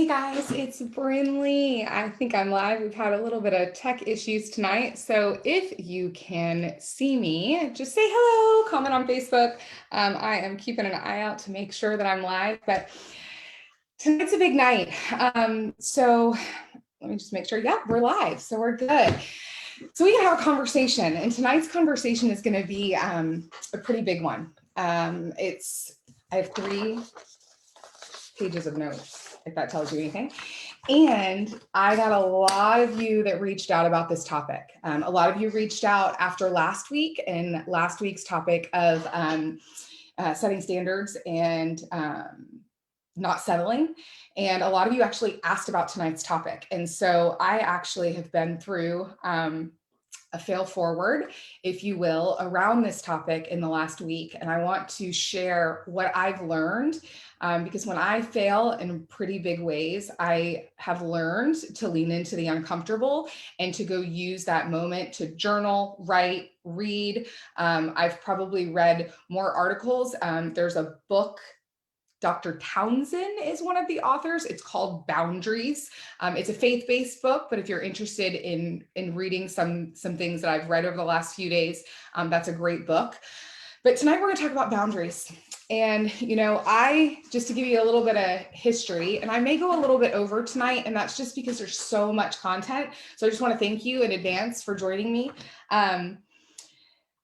Hey guys, it's Brindley. I think I'm live. We've had a little bit of tech issues tonight. So if you can see me, just say hello, comment on Facebook. I am keeping an eye out to make sure that I'm live, but tonight's a big night. So let me just make sure. Yeah, we're live. So we're good. So we can have a conversation, and tonight's conversation is going to be a pretty big one. I have 3 pages of notes, if that tells you anything. And I got a lot of you that reached out about this topic. A lot of you reached out after last week and last week's topic of setting standards and not settling. And a lot of you actually asked about tonight's topic. And so I actually have been through a fail forward, if you will, around this topic in the last week. And I want to share what I've learned because when I fail in pretty big ways, I have learned to lean into the uncomfortable and to go use that moment to journal, write, read. I've probably read more articles. There's a book. Dr. Townsend is one of the authors. It's called Boundaries. It's a faith-based book, but if you're interested in reading some things that I've read over the last few days, that's a great book. But tonight we're going to talk about boundaries. And, just to give you a little bit of history, and I may go a little bit over tonight, and that's just because there's so much content. So I just want to thank you in advance for joining me. I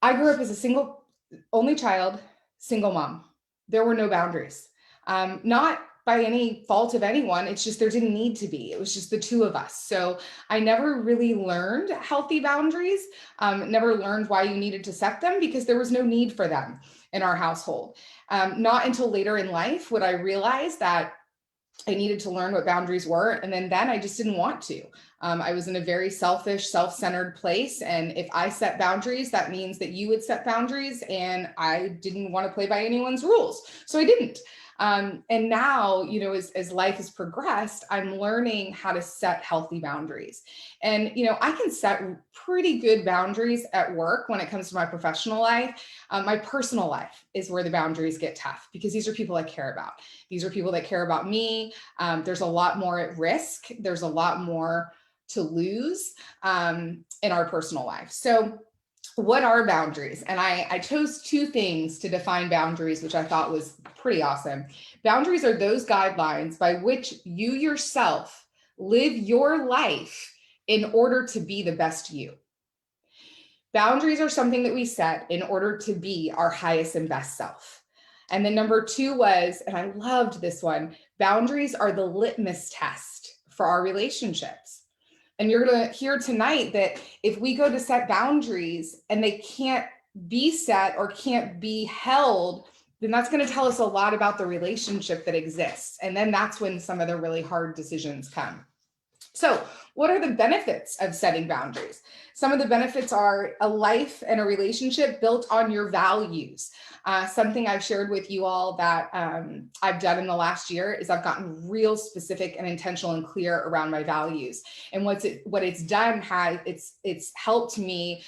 grew up as a single, only child, single mom. There were no boundaries. Not by any fault of anyone. It's just there didn't need to be. It was just the two of us. So I never really learned healthy boundaries, never learned why you needed to set them because there was no need for them in our household. Not until later in life would I realize that I needed to learn what boundaries were. And then I just didn't want to. I was in a very selfish, self-centered place. And if I set boundaries, that means that you would set boundaries. And I didn't want to play by anyone's rules. So I didn't. And now, as life has progressed, I'm learning how to set healthy boundaries. And, I can set pretty good boundaries at work when it comes to my professional life. My personal life is where the boundaries get tough because these are people I care about. These are people that care about me. There's a lot more at risk. There's a lot more to lose in our personal life. So what are boundaries? And I chose 2 things to define boundaries, which I thought was pretty awesome. Boundaries are those guidelines by which you yourself live your life in order to be the best you. Boundaries are something that we set in order to be our highest and best self. And then number 2 was, and I loved this one, boundaries are the litmus test for our relationships. And you're going to hear tonight that if we go to set boundaries and they can't be set or can't be held, then that's going to tell us a lot about the relationship that exists. And then that's when some of the really hard decisions come. So what are the benefits of setting boundaries? Some of the benefits are a life and a relationship built on your values. Something I've shared with you all that I've done in the last year is I've gotten real specific and intentional and clear around my values. And what it's done it's helped me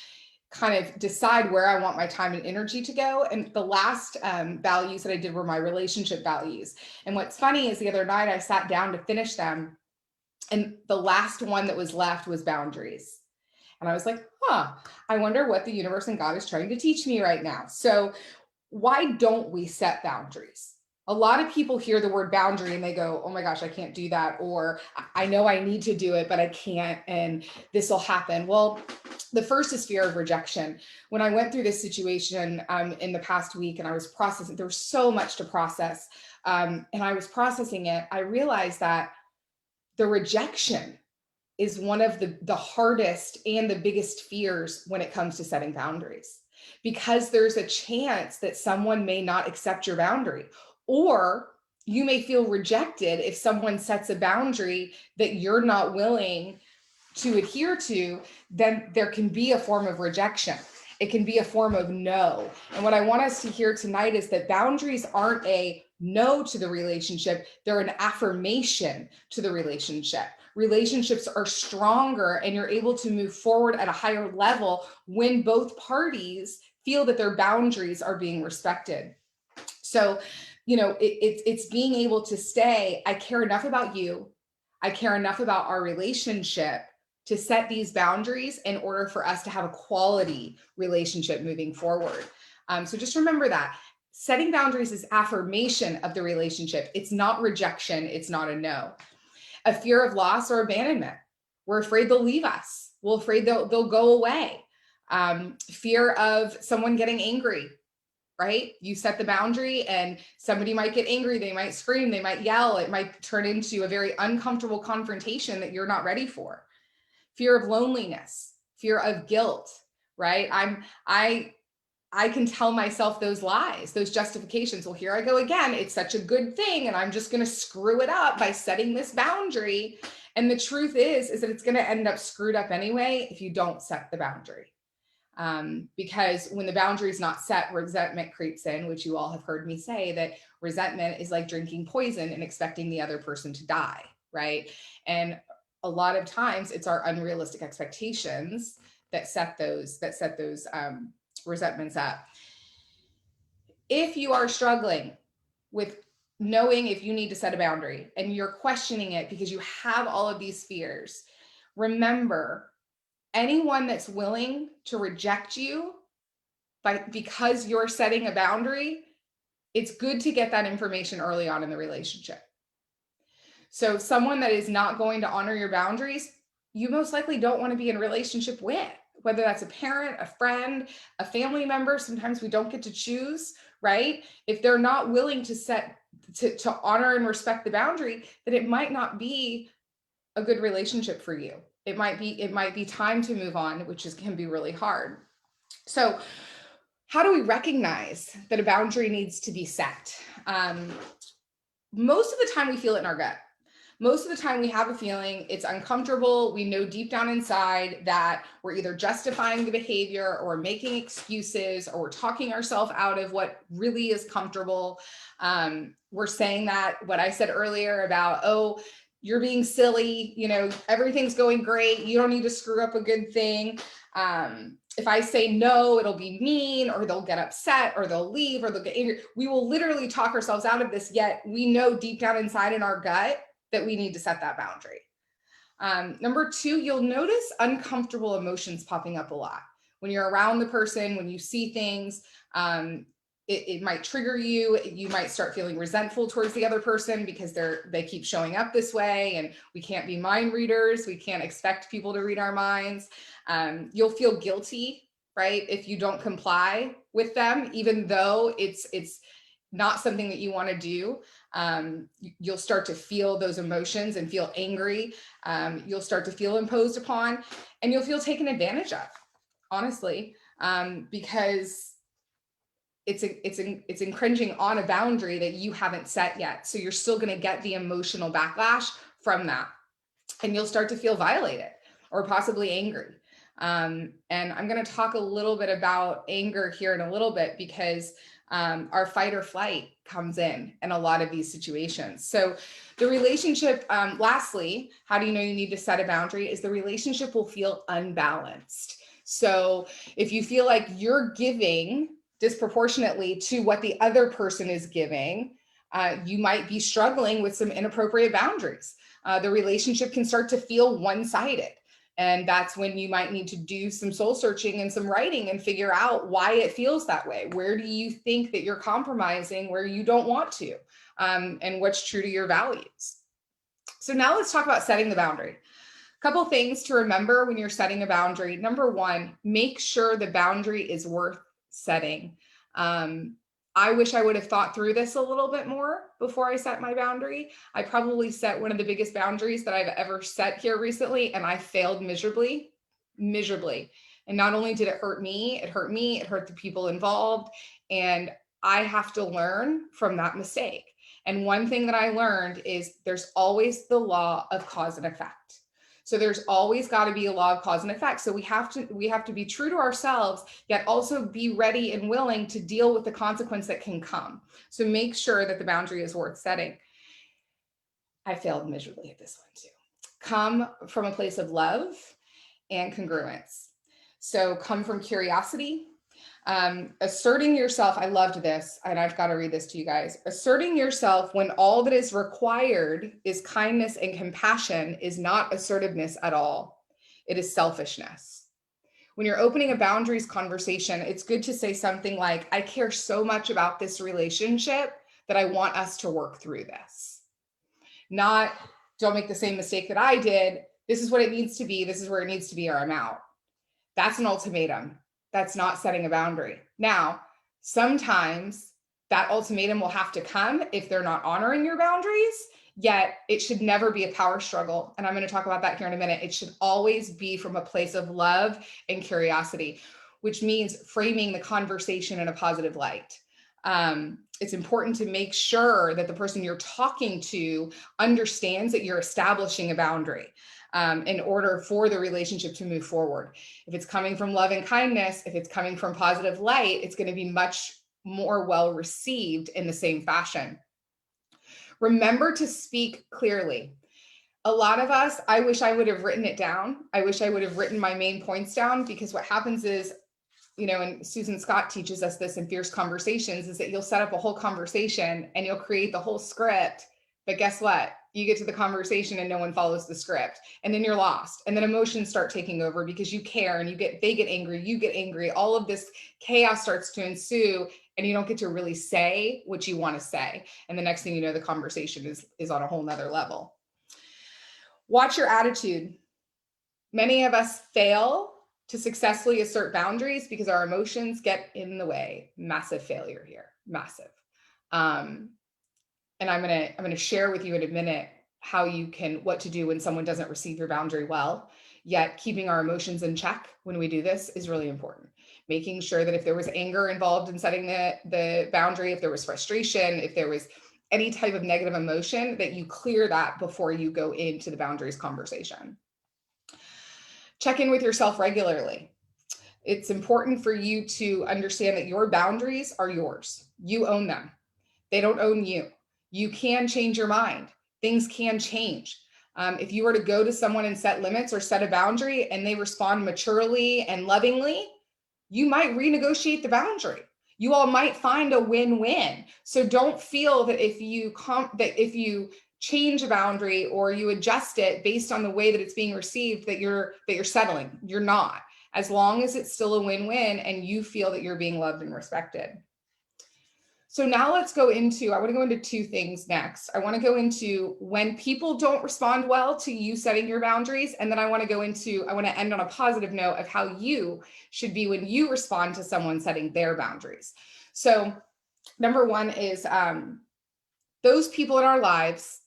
kind of decide where I want my time and energy to go. And the last values that I did were my relationship values. And what's funny is the other night I sat down to finish them. And the last one that was left was boundaries. And I was like, I wonder what the universe and God is trying to teach me right now. So why don't we set boundaries? A lot of people hear the word boundary and they go, oh my gosh, I can't do that. Or I know I need to do it, but I can't. And this will happen. Well, the first is fear of rejection. When I went through this situation in the past week and I was processing, there was so much to process. And I was processing it. I realized that the rejection is one of the hardest and the biggest fears when it comes to setting boundaries, because there's a chance that someone may not accept your boundary, or you may feel rejected if someone sets a boundary that you're not willing to adhere to. Then there can be a form of rejection. It can be a form of no. And what I want us to hear tonight is that boundaries aren't a no to the relationship. They're an affirmation to the relationship. Relationships are stronger and you're able to move forward at a higher level when both parties feel that their boundaries are being respected. So, it's being able to say, I care enough about you I care enough about our relationship to set these boundaries in order for us to have a quality relationship moving forward. So just remember that. Setting boundaries is affirmation of the relationship. It's not rejection. It's not a no. A fear of loss or abandonment. We're afraid they'll leave us. We're afraid they'll go away. Fear of someone getting angry, right? You set the boundary and somebody might get angry. They might scream. They might yell. It might turn into a very uncomfortable confrontation that you're not ready for. Fear of loneliness, fear of guilt, right? I can tell myself those lies, those justifications. Well, here I go again. It's such a good thing, and I'm just going to screw it up by setting this boundary. And the truth is that it's going to end up screwed up anyway if you don't set the boundary. Because when the boundary is not set, resentment creeps in, which you all have heard me say that resentment is like drinking poison and expecting the other person to die, right? And a lot of times it's our unrealistic expectations that set those resentments up. If you are struggling with knowing if you need to set a boundary and you're questioning it because you have all of these fears, remember, anyone that's willing to reject you because you're setting a boundary, it's good to get that information early on in the relationship. So someone that is not going to honor your boundaries, you most likely don't want to be in a relationship with, whether that's a parent, a friend, a family member. Sometimes we don't get to choose, right? If they're not willing to honor and respect the boundary, then it might not be a good relationship for you. It might be time to move on, which can be really hard. So how do we recognize that a boundary needs to be set? Most of the time we feel it in our gut. Most of the time we have a feeling, it's uncomfortable. We know deep down inside that we're either justifying the behavior or making excuses, or we're talking ourselves out of what really is comfortable. We're saying that what I said earlier about, oh, you're being silly, everything's going great. You don't need to screw up a good thing. If I say no, it'll be mean, or they'll get upset, or they'll leave, or they'll get angry. We will literally talk ourselves out of this, yet we know deep down inside in our gut that we need to set that boundary. Number two, you'll notice uncomfortable emotions popping up a lot. When you're around the person, when you see things, it might trigger you. You might start feeling resentful towards the other person because they keep showing up this way, and we can't be mind readers. We can't expect people to read our minds. You'll feel guilty, right, if you don't comply with them, even though it's not something that you want to do. You'll start to feel those emotions and feel angry. You'll start to feel imposed upon, and you'll feel taken advantage of, honestly, because it's infringing on a boundary that you haven't set yet. So you're still going to get the emotional backlash from that, and you'll start to feel violated or possibly angry. And I'm going to talk a little bit about anger here in a little bit, because our fight or flight comes in a lot of these situations. So the relationship, lastly, how do you know you need to set a boundary, is the relationship will feel unbalanced. So if you feel like you're giving disproportionately to what the other person is giving, you might be struggling with some inappropriate boundaries. The relationship can start to feel one-sided. And that's when you might need to do some soul searching and some writing and figure out why it feels that way. Where do you think that you're compromising where you don't want to? And what's true to your values? So now let's talk about setting the boundary. A couple things to remember when you're setting a boundary. Number one, make sure the boundary is worth setting. I wish I would have thought through this a little bit more before I set my boundary. I probably set one of the biggest boundaries that I've ever set here recently, and I failed miserably. And not only did it hurt me, it hurt the people involved. And I have to learn from that mistake. And one thing that I learned is there's always the law of cause and effect. So there's always got to be a law of cause and effect. So we have to be true to ourselves, yet also be ready and willing to deal with the consequence that can come. So make sure that the boundary is worth setting. I failed miserably at this one too. Come from a place of love and congruence. So come from curiosity. Asserting yourself, I loved this, and I've got to read this to you guys. Asserting yourself when all that is required is kindness and compassion is not assertiveness at all. It is selfishness. When you're opening a boundaries conversation, it's good to say something like, I care so much about this relationship that I want us to work through this. Not, don't make the same mistake that I did. This is what it needs to be. This is where it needs to be, or I'm out. That's an ultimatum. That's not setting a boundary. Now, sometimes that ultimatum will have to come if they're not honoring your boundaries, yet it should never be a power struggle. And I'm going to talk about that here in a minute. It should always be from a place of love and curiosity, which means framing the conversation in a positive light. It's important to make sure that the person you're talking to understands that you're establishing a boundary in order for the relationship to move forward. If it's coming from love and kindness, if it's coming from positive light, it's going to be much more well received in the same fashion. Remember to speak clearly. A lot of us, I wish I would have written it down. I wish I would have written my main points down, because what happens is, and Susan Scott teaches us this in Fierce Conversations, is that you'll set up a whole conversation and you'll create the whole script. But guess what? You get to the conversation and no one follows the script. And then you're lost. And then emotions start taking over because you care, and they get angry, you get angry. All of this chaos starts to ensue, and you don't get to really say what you want to say. And the next thing you know, the conversation is on a whole nother level. Watch your attitude. Many of us fail to successfully assert boundaries because our emotions get in the way. Massive failure here, massive. And I'm gonna share with you in a minute what to do when someone doesn't receive your boundary well. Yet keeping our emotions in check when we do this is really important. Making sure that if there was anger involved in setting the boundary, if there was frustration, if there was any type of negative emotion, that you clear that before you go into the boundaries conversation. Check in with yourself regularly. It's important for you to understand that your boundaries are yours. You own them. They don't own you. You can change your mind. Things can change. If you were to go to someone and set limits or set a boundary and they respond maturely and lovingly, you might renegotiate the boundary. You all might find a win-win. So don't feel that if you change a boundary or you adjust it based on the way that it's being received, that you're settling. You're not. As long as it's still a win-win and you feel that you're being loved and respected. So now I want to go into two things next. I want to go into when people don't respond well to you setting your boundaries. And then I want to end on a positive note of how you should be when you respond to someone setting their boundaries. So number one is those people in our lives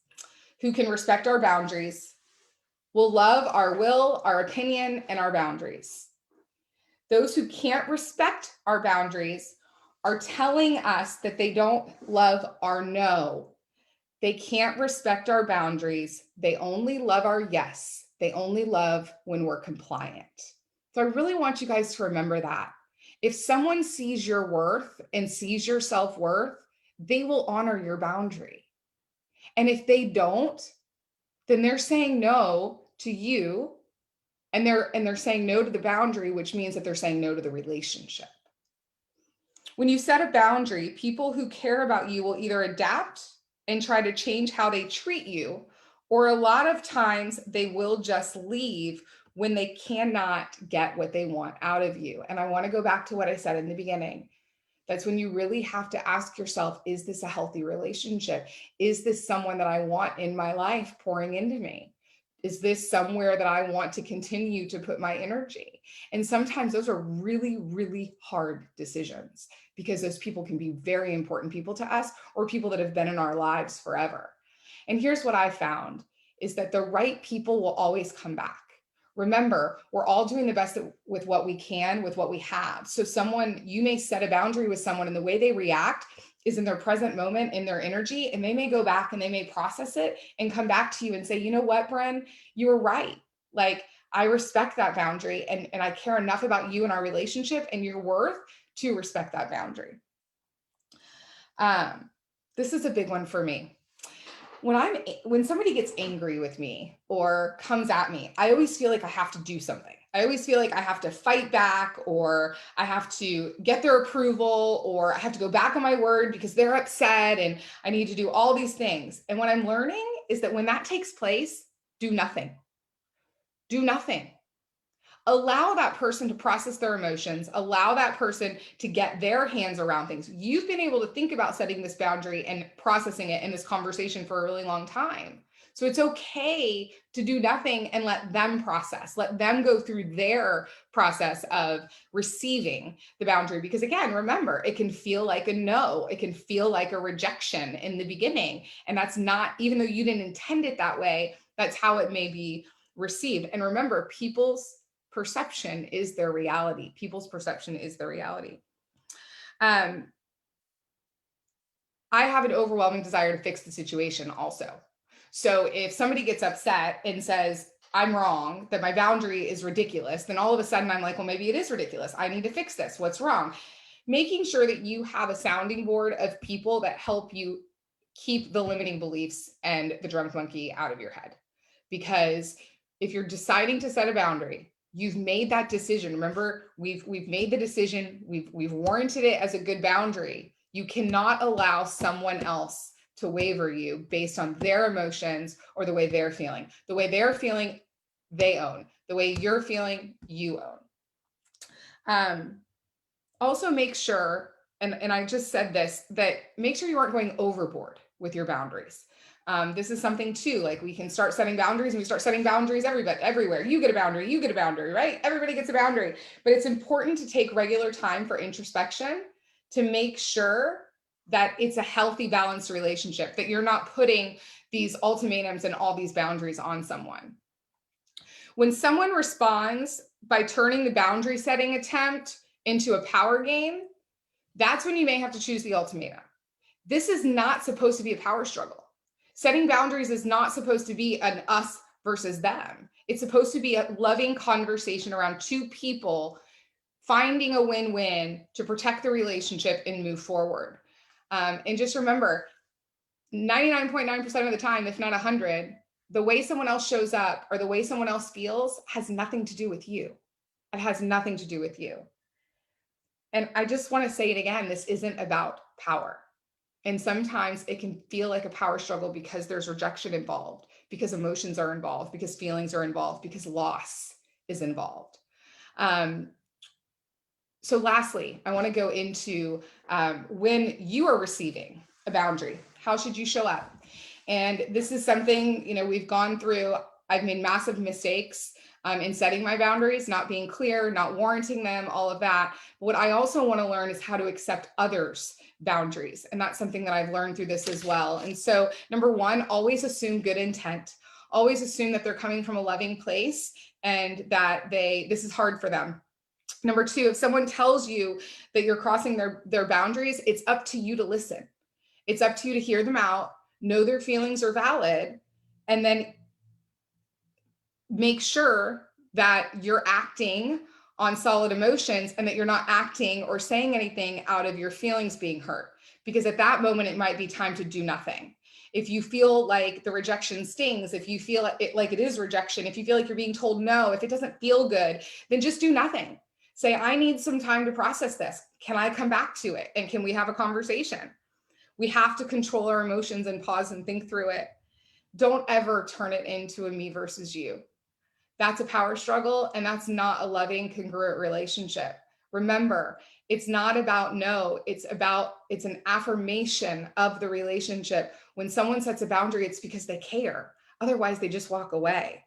who can respect our boundaries will love our will, our opinion, and our boundaries. Those who can't respect our boundaries are telling us that they don't love our no. They can't respect our boundaries. They only love our yes. They only love when we're compliant. So I really want you guys to remember that. If someone sees your worth and sees your self-worth, they will honor your boundary. And if they don't, then they're saying no to you, and they're saying no to the boundary, which means that they're saying no to the relationship. When you set a boundary, people who care about you will either adapt and try to change how they treat you, or a lot of times they will just leave when they cannot get what they want out of you. And I want to go back to what I said in the beginning. That's when you really have to ask yourself, is this a healthy relationship? Is this someone that I want in my life pouring into me? Is this somewhere that I want to continue to put my energy? And sometimes those are really, really hard decisions, because those people can be very important people to us, or people that have been in our lives forever. And here's what I found is that the right people will always come back. Remember, we're all doing the best with what we can, with what we have. So you may set a boundary with someone, and the way they react is in their present moment, in their energy, and they may go back and they may process it and come back to you and say, you know what, Bren, you were right. Like, I respect that boundary, and I care enough about you and our relationship and your worth to respect that boundary. This is a big one for me. When somebody gets angry with me or comes at me, I always feel like I have to do something. I always feel like I have to fight back, or I have to get their approval, or I have to go back on my word because they're upset and I need to do all these things. And what I'm learning is that when that takes place, do nothing. Do nothing. Allow that person to process their emotions, allow that person to get their hands around things. You've been able to think about setting this boundary and processing it in this conversation for a really long time. So it's okay to do nothing and let them process, let them go through their process of receiving the boundary. Because again, remember, it can feel like a no, it can feel like a rejection in the beginning. And that's not, even though you didn't intend it that way, that's how it may be received. And remember, people's perception is their reality. People's perception is their reality. I have an overwhelming desire to fix the situation also. So if somebody gets upset and says, I'm wrong, that my boundary is ridiculous, then all of a sudden I'm like, well, maybe it is ridiculous. I need to fix this. What's wrong? Making sure that you have a sounding board of people that help you keep the limiting beliefs and the drunk monkey out of your head. Because if you're deciding to set a boundary, you've made that decision. Remember, we've made the decision, we've warranted it as a good boundary. You cannot allow someone else to waver you based on their emotions or the way they're feeling. The way they're feeling, they own. The way you're feeling, you own. Also make sure, and I just said this, that make sure you aren't going overboard with your boundaries. This is something too, like we can start setting boundaries and we start setting boundaries everywhere. You get a boundary, right? Everybody gets a boundary. But it's important to take regular time for introspection to make sure that it's a healthy, balanced relationship, that you're not putting these ultimatums and all these boundaries on someone. When someone responds by turning the boundary setting attempt into a power game, that's when you may have to choose the ultimatum. This is not supposed to be a power struggle. Setting boundaries is not supposed to be an us versus them. It's supposed to be a loving conversation around two people finding a win-win to protect the relationship and move forward. And just remember, 99.9% of the time, if not 100, the way someone else shows up or the way someone else feels has nothing to do with you. It has nothing to do with you. And I just want to say it again, this isn't about power. And sometimes it can feel like a power struggle because there's rejection involved, because emotions are involved, because feelings are involved, because loss is involved. So lastly, I want to go into when you are receiving a boundary, how should you show up? And this is something, we've gone through. I've made massive mistakes in setting my boundaries, not being clear, not warranting them, all of that. But what I also want to learn is how to accept others' boundaries. And that's something that I've learned through this as well. And so number one, always assume good intent. Always assume that they're coming from a loving place and that this is hard for them. Number two, if someone tells you that you're crossing their boundaries, it's up to you to listen. It's up to you to hear them out, know their feelings are valid, and then make sure that you're acting on solid emotions and that you're not acting or saying anything out of your feelings being hurt. Because at that moment, it might be time to do nothing. If you feel like the rejection stings, if you feel like it is rejection, if you feel like you're being told no, if it doesn't feel good, then just do nothing. Say, I need some time to process this. Can I come back to it? And can we have a conversation? We have to control our emotions and pause and think through it. Don't ever turn it into a me versus you. That's a power struggle, and that's not a loving, congruent relationship. Remember, it's not about no, it's an affirmation of the relationship. When someone sets a boundary, it's because they care. Otherwise, they just walk away.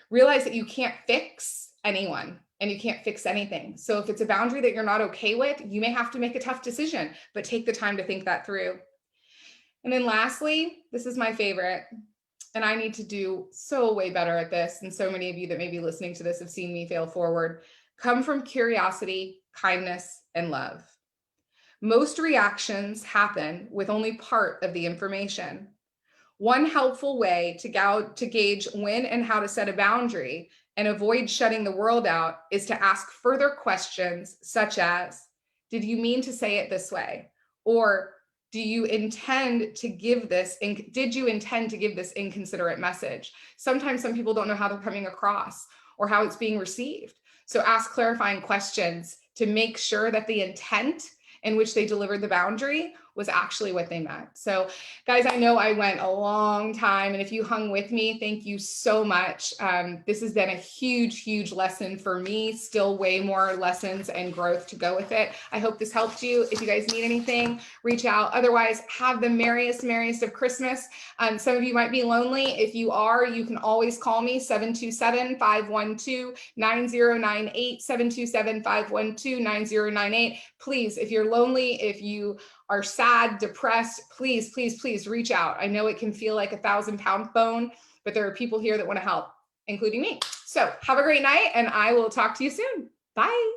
Realize that you can't fix anyone and you can't fix anything. So if it's a boundary that you're not okay with, you may have to make a tough decision, but take the time to think that through. And then lastly, this is my favorite, and I need to do so way better at this. And so many of you that may be listening to this have seen me fail forward. Come from curiosity, kindness, and love. Most reactions happen with only part of the information. One helpful way to gauge when and how to set a boundary and avoid shutting the world out is to ask further questions such as, did you mean to say it this way? Or did you intend to give this inconsiderate message? Sometimes some people don't know how they're coming across. or how it's being received. So ask clarifying questions to make sure that the intent in which they delivered the boundary was actually what they meant. So guys, I know I went a long time, and if you hung with me, thank you so much. This has been a huge, huge lesson for me, still way more lessons and growth to go with it. I hope this helped you. If you guys need anything, reach out. Otherwise, have the merriest, merriest of Christmas. Some of you might be lonely. If you are, you can always call me, 727-512-9098, 727-512-9098. Please, if you're lonely, if you are sad, depressed, please, please, please reach out. I know it can feel like a 1,000-pound bone, but there are people here that want to help, including me. So have a great night, and I will talk to you soon. Bye.